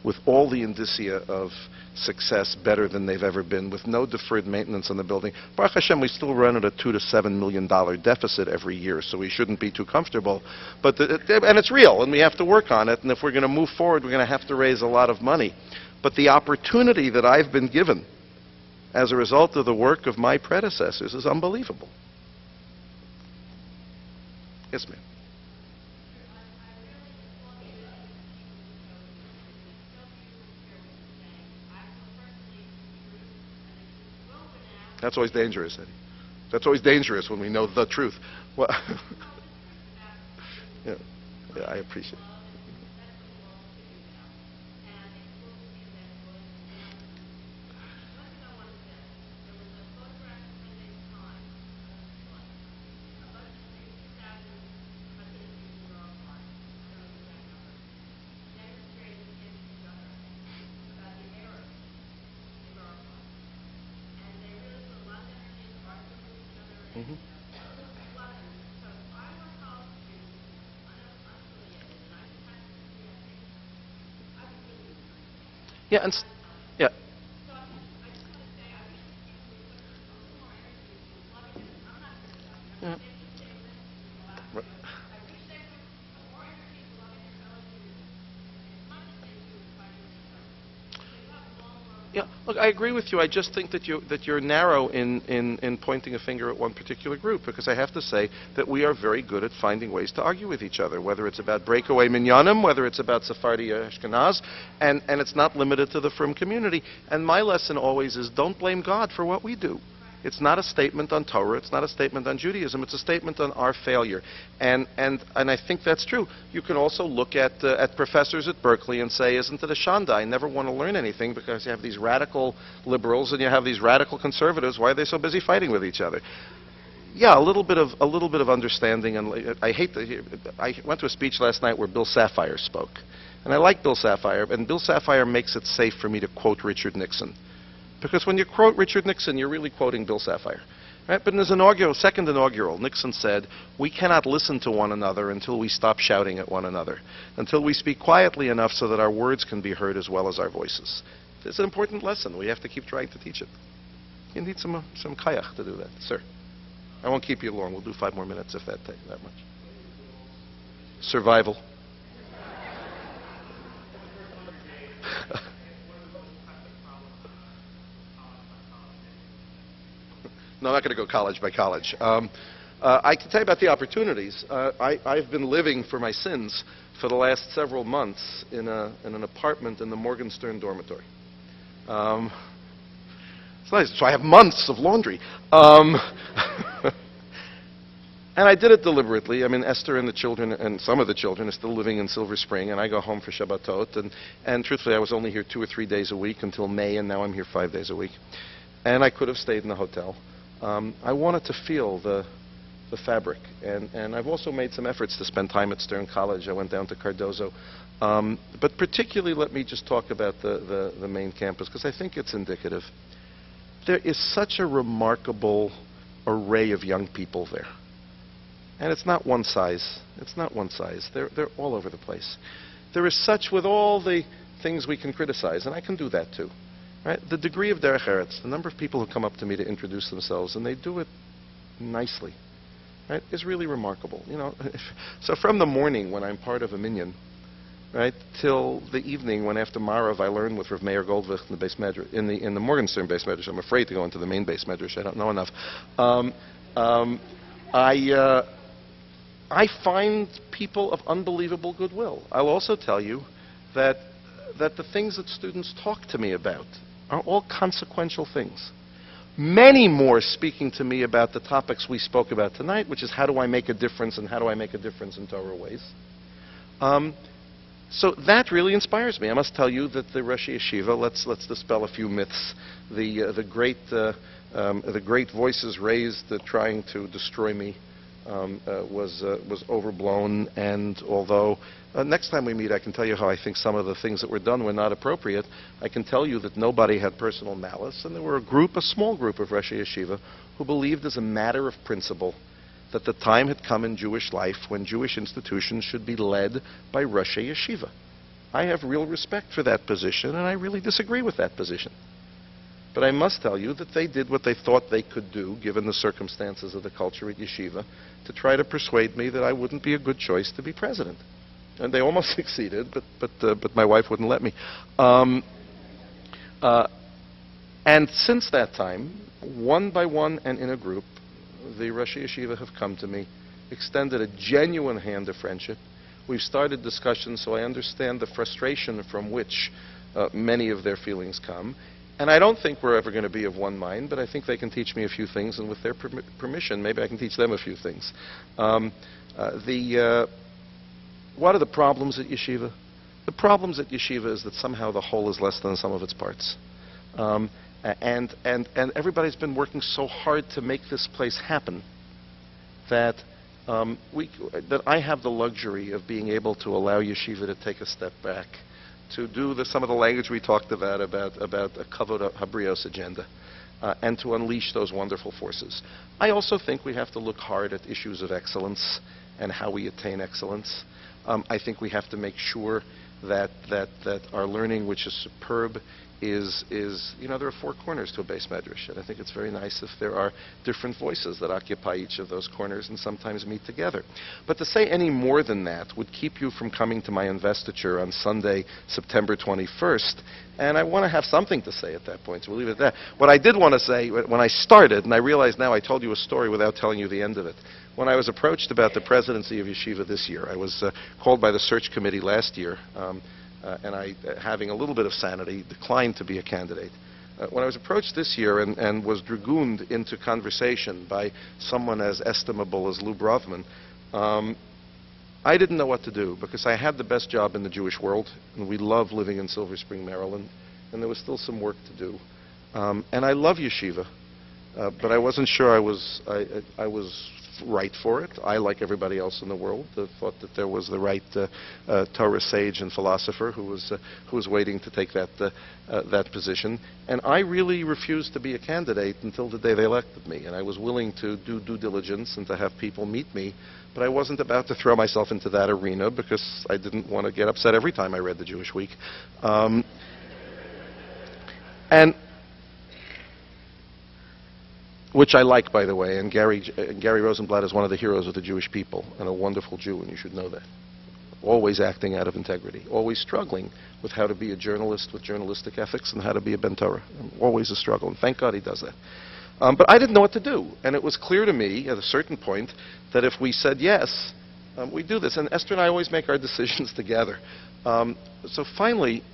with all the indicia of success better than they've ever been, with no deferred maintenance on the building. Baruch Hashem, we still run at a $2 to $7 million deficit every year, so we shouldn't be too comfortable. But and it's real, and we have to work on it, and if we're going to move forward, we're going to have to raise a lot of money. But the opportunity that I've been given as a result of the work of my predecessors is unbelievable. Yes, ma'am. That's always dangerous, Eddie. That's always dangerous when we know the truth. Well, yeah, I appreciate it. Mhm. Yeah, yeah. Yeah. Right. Yeah, look, I agree with you. I just think that you're narrow in pointing a finger at one particular group, because I have to say that we are very good at finding ways to argue with each other, whether it's about breakaway minyanim, whether it's about Sephardi Ashkenaz, and it's not limited to the frum community. And my lesson always is, don't blame God for what we do. It's not a statement on Torah. It's not a statement on Judaism. It's a statement on our failure. And I think that's true. You can also look at professors at Berkeley and say, isn't it a shanda? I never want to learn anything because you have these radical liberals and you have these radical conservatives. Why are they so busy fighting with each other? Yeah, a little bit of understanding. And I went to a speech last night where Bill Safire spoke. And I like Bill Safire. And Bill Safire makes it safe for me to quote Richard Nixon. Because when you quote Richard Nixon, you're really quoting Bill Safire. Right? But in his second inaugural, Nixon said, we cannot listen to one another until we stop shouting at one another, until we speak quietly enough so that our words can be heard as well as our voices. It's an important lesson. We have to keep trying to teach it. You need some kayach to do that, sir. I won't keep you long. We'll do 5 more minutes if that takes that much. Survival. No, I'm not going to go college by college. I can tell you about the opportunities. I've been living for my sins for the last several months in an apartment in the Morgenstern dormitory. It's nice. So I have months of laundry. And I did it deliberately. I mean, Esther and the children, and some of the children, are still living in Silver Spring, and I go home for Shabbatot. And truthfully, I was only here 2 or 3 days a week until May, and now I'm here 5 days a week. And I could have stayed in the hotel. I wanted to feel the fabric, and I've also made some efforts to spend time at Stern College. I went down to Cardozo. But particularly, let me just talk about the main campus, because I think it's indicative. There is such a remarkable array of young people there. And it's not one size. It's not one size. They're all over the place. There is such, with all the things we can criticize, and I can do that too. Right? The degree of derech eretz, the number of people who come up to me to introduce themselves, and they do it nicely, right, is really remarkable. You know, so from the morning when I'm part of a minyan, right, till the evening when after Marav I learn with Rav Meir Goldvich in the base medrash, in the Morgenstern base medrash. I'm afraid to go into the main base medrash. I don't know enough. I find people of unbelievable goodwill. I'll also tell you that the things that students talk to me about are all consequential things. Many more speaking to me about the topics we spoke about tonight, which is how do I make a difference and how do I make a difference in Torah ways. So that really inspires me. I must tell you that the Rosh Yeshiva, let's dispel a few myths. The great voices raised trying to destroy me was overblown, and although next time we meet I can tell you how I think some of the things that were done were not appropriate, I can tell you that nobody had personal malice, and there were a small group of Rosh Yeshiva who believed as a matter of principle that the time had come in Jewish life when Jewish institutions should be led by Rosh Yeshiva. I have real respect for that position, and I really disagree with that position. But I must tell you that they did what they thought they could do, given the circumstances of the culture at Yeshiva, to try to persuade me that I wouldn't be a good choice to be president. And they almost succeeded, but my wife wouldn't let me. And since that time, one by one and in a group, the Rosh Yeshiva have come to me, extended a genuine hand of friendship. We've started discussions, so I understand the frustration from which many of their feelings come. And I don't think we're ever going to be of one mind, but I think they can teach me a few things, and with their permission, maybe I can teach them a few things. What are the problems at Yeshiva? The problems at Yeshiva is that somehow the whole is less than the sum of its parts. And everybody's been working so hard to make this place happen that that I have the luxury of being able to allow Yeshiva to take a step back, to do some of the language we talked about a Kavod Habrios agenda, and to unleash those wonderful forces. I also think we have to look hard at issues of excellence and how we attain excellence. I think we have to make sure that our learning, which is superb, is there are four corners to a base medrash, and I think it's very nice if there are different voices that occupy each of those corners and sometimes meet together. But to say any more than that would keep you from coming to my investiture on Sunday, September 21st, and I want to have something to say at that point, so we'll leave it at that. What I did want to say when I started, and I realize now I told you a story without telling you the end of it. When I was approached about the presidency of Yeshiva this year, I was called by the search committee last year, and I, having a little bit of sanity, declined to be a candidate. When I was approached this year and was dragooned into conversation by someone as estimable as Lou Brovman, I didn't know what to do, because I had the best job in the Jewish world, and we love living in Silver Spring, Maryland, and there was still some work to do. And I love Yeshiva, but I wasn't sure I was right for it. I, like everybody else in the world, thought that there was the right Torah sage and philosopher who was waiting to take that position. And I really refused to be a candidate until the day they elected me. And I was willing to do due diligence and to have people meet me, but I wasn't about to throw myself into that arena because I didn't want to get upset every time I read the Jewish Week. Which I like, by the way, and Gary Rosenblatt is one of the heroes of the Jewish people, and a wonderful Jew, and you should know that. Always acting out of integrity, always struggling with how to be a journalist with journalistic ethics and how to be a Ben Torah. Always a struggle, and thank God he does that. But I didn't know what to do, and it was clear to me at a certain point that if we said yes, we do this. And Esther and I always make our decisions together. So finally,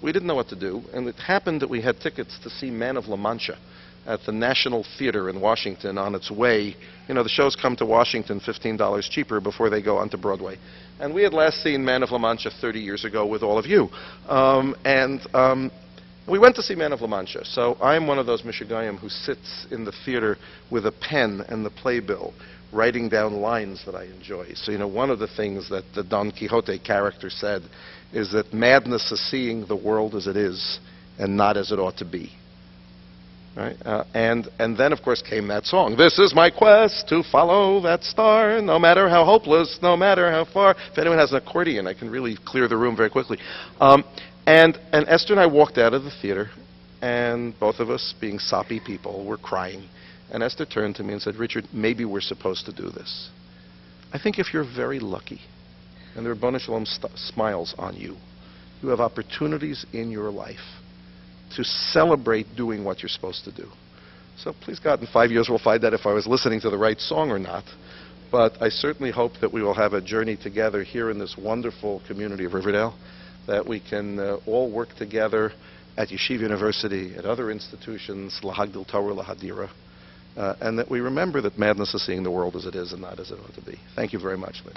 we didn't know what to do, and it happened that we had tickets to see Man of La Mancha at the National Theater in Washington on its way. You know, the shows come to Washington $15 cheaper before they go onto Broadway. And we had last seen Man of La Mancha 30 years ago with all of you. We went to see Man of La Mancha. So I'm one of those Michigayim who sits in the theater with a pen and the playbill, writing down lines that I enjoy. So, you know, one of the things that the Don Quixote character said is that madness is seeing the world as it is and not as it ought to be. Right? And then, of course, came that song. This is my quest to follow that star, no matter how hopeless, no matter how far. If anyone has an accordion, I can really clear the room very quickly. And Esther and I walked out of the theater, and both of us, being soppy people, were crying. And Esther turned to me and said, Richard, maybe we're supposed to do this. I think if you're very lucky, and the Ribono Shalom smiles on you, you have opportunities in your life to celebrate doing what you're supposed to do. So please God, in 5 years we'll find out if I was listening to the right song or not. But I certainly hope that we will have a journey together here in this wonderful community of Riverdale, that we can all work together at Yeshiva University, at other institutions, Lahagdil Torah, Lahadira, and that we remember that madness is seeing the world as it is and not as it ought to be. Thank you very much, Lynn.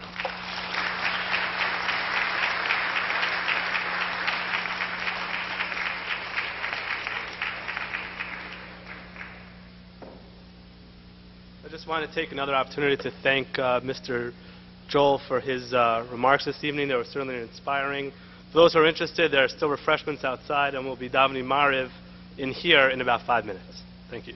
I just want to take another opportunity to thank Mr. Joel for his remarks this evening. They were certainly inspiring. For those who are interested, there are still refreshments outside, and we'll be davening Mariv in here in about 5 minutes. Thank you.